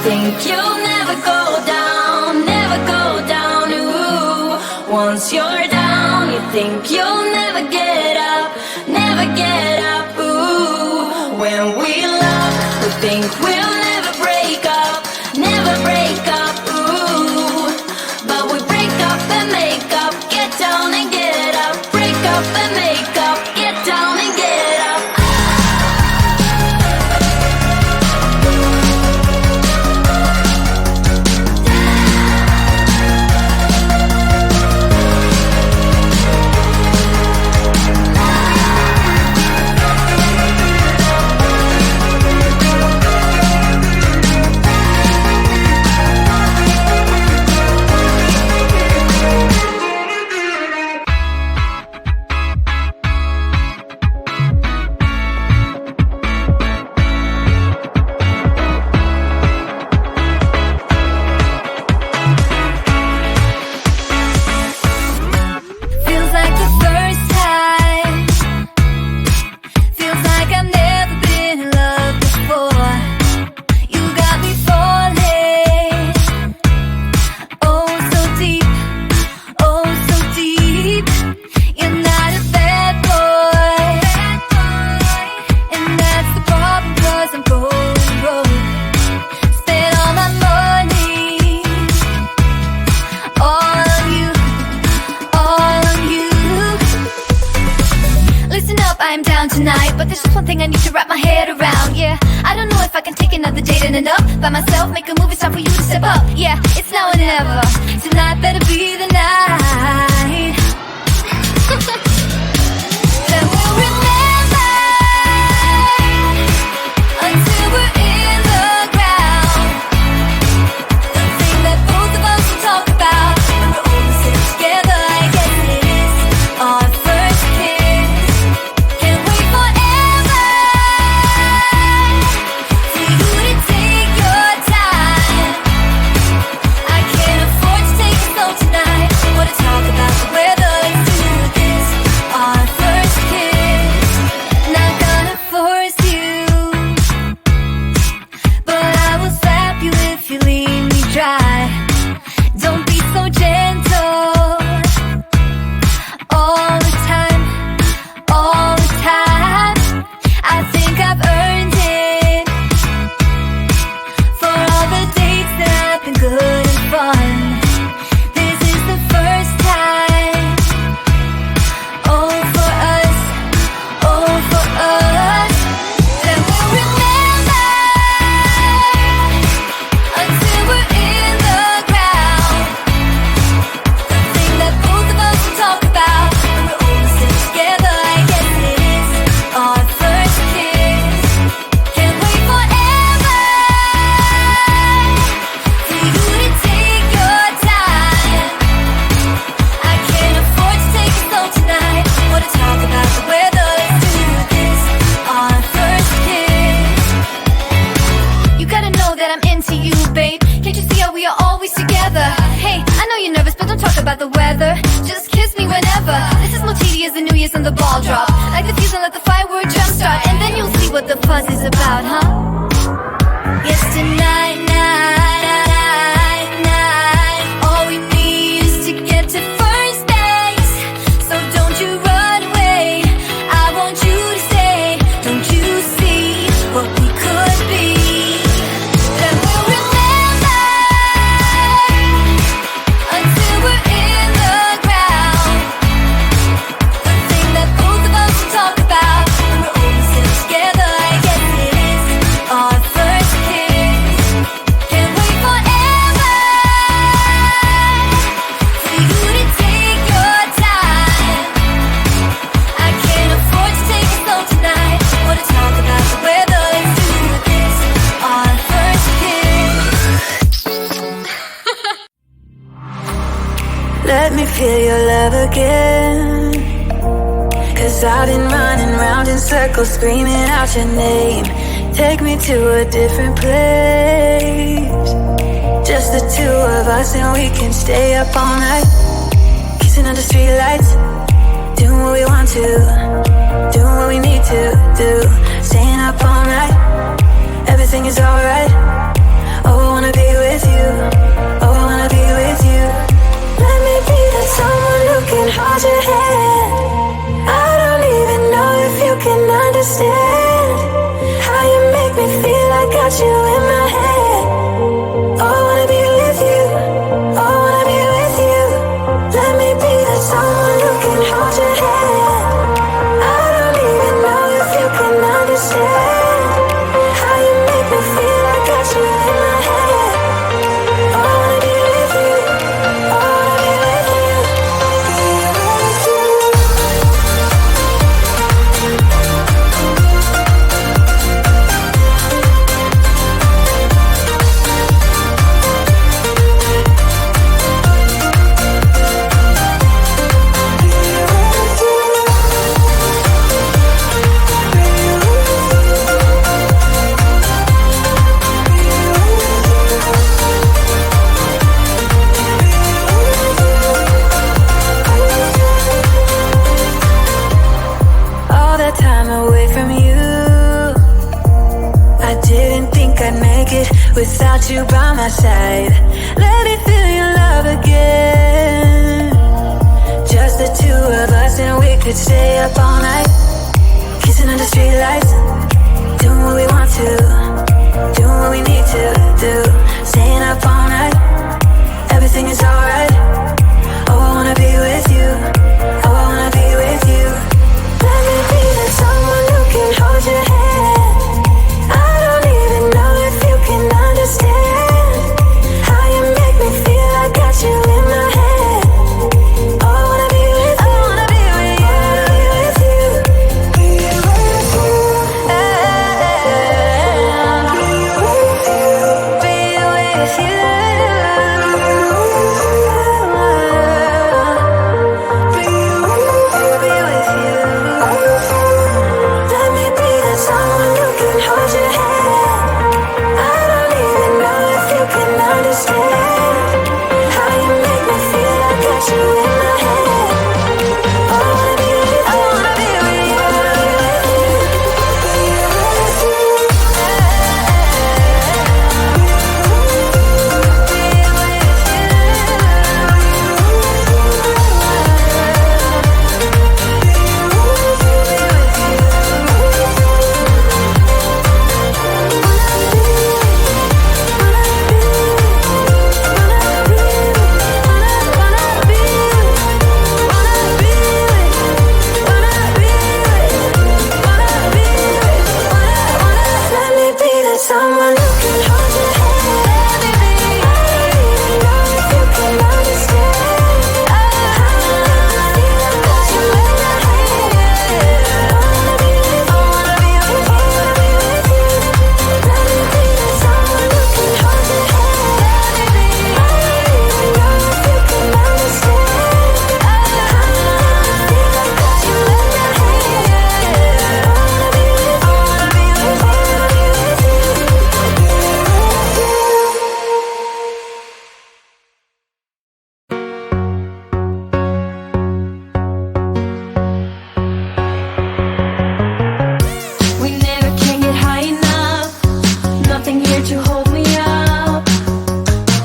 think you'll never go down, never go down. Ooh, once you're down, you think you'll never get up, never get up. Ooh, when we love, we think we'll never break up, never break up. Ooh, but we break up and make up, get down and get up, break up and make up, get down and get up. Tonight, but there's just one thing I need to wrap my head around. Yeah, I don't know if I can take another date and enough by myself, make a move, it's time for you to step up. Yeah, it's now or never. Tonight better be the night. Then we'll remember until we're in the ground. The thing that both of us will talk about when we're all sitting together. I guess it is our first kiss. Can't wait forever for you to take your time. I can't afford to take it slow tonight. Wanna talk about the weather, let's do this. Our first kiss. Not gonna force you, but I will slap you if you leave me dry. Don't be so gentle all the time, all the time. I think I've earned it for all the dates that have been good and fun. This is the first time. Oh, for us, oh, for us. Then we'll remember until we're in the ground. The thing that both of us will talk about when we're all sitting together. I guess it is our first kiss. Can't wait forever for you to take your time. I can't afford to take it slow tonight. Wanna talk about the weather, let's do this. Our first kiss. You gotta know that I'm into you, babe. Can't you see how we are always together? Hey, I know you're nervous, but don't talk about the weather. Just kiss me whenever. This is more tedious than New Year's and the ball drop. Like the fuse and let the firework jumpstart, and then you'll see what the fuss is about, huh? Yes, tonight, night. All we need is to get to first base. So don't you run away. I want you to stay. Don't you see what we could be? Then we'll remember until we're in the ground. The thing that both of us will talk about when we're all sitting together. I guess it is our first kiss. Can't wait forever for you to take your time. I can't afford to take it slow tonight. Wanna talk about the weather, let's do this. Our first kiss. Let me feel your love again. 'Cause I've been running round in circles, screaming out your name. Take me to a different place. Just the two of us, and we can stay up all night, kissing under streetlights, doing what we want to, doing what we need to do, staying up all night. Everything is alright. Oh, you by my side. Let me feel your love again. Just the two of us and we could stay up all night, kissing under streetlights, doing what we want to, doing what we need to do. Staying up all night, everything is alright. Oh, I wanna be with you. Oh, I wanna be with you. Let me be the someone who can hold your hand. I don't even know if you can understand how you make me feel. I got you in my head. Oh, I wanna be with you. I wanna be with you. I wanna be with you. Be with you. Be with you. Someone who can hold your hand, baby. I don't even know if you can understand how I feel. I got you in my head. I wanna be with you. I wanna be with you. Let me be with someone who can hold your hand, baby. I don't even know if you can understand how I feel. I got you in my head. I wanna be with you.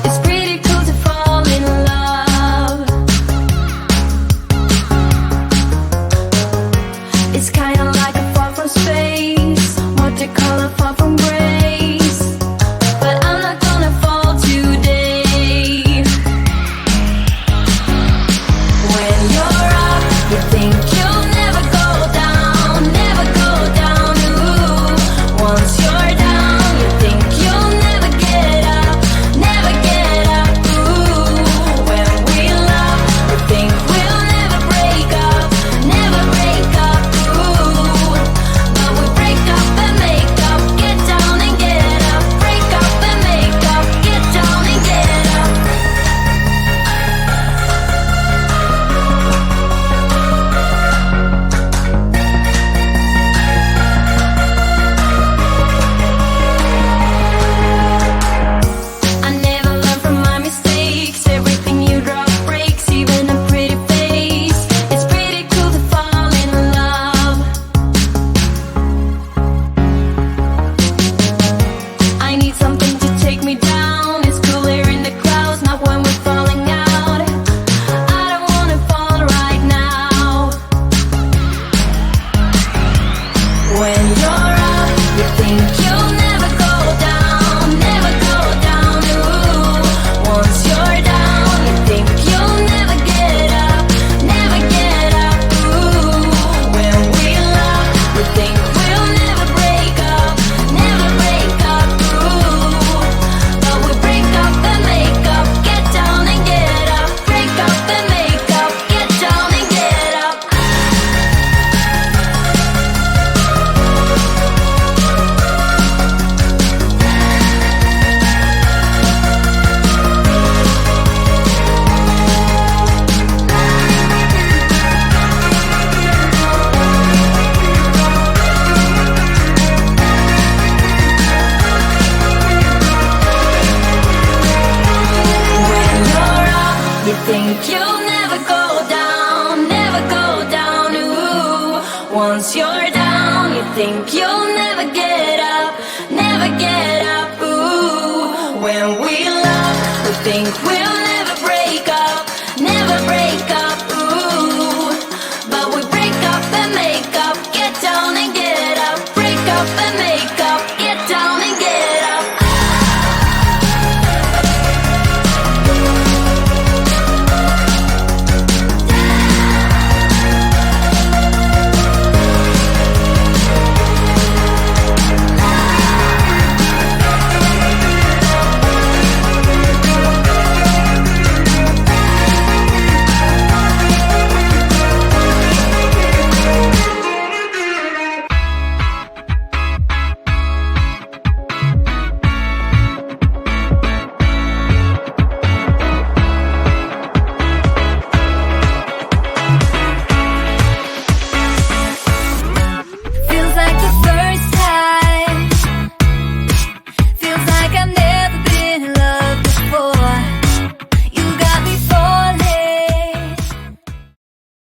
I wanna be with you. think you'll never go down, ooh. Once you're down, you think you'll never get up, ooh. When we love, we think we'll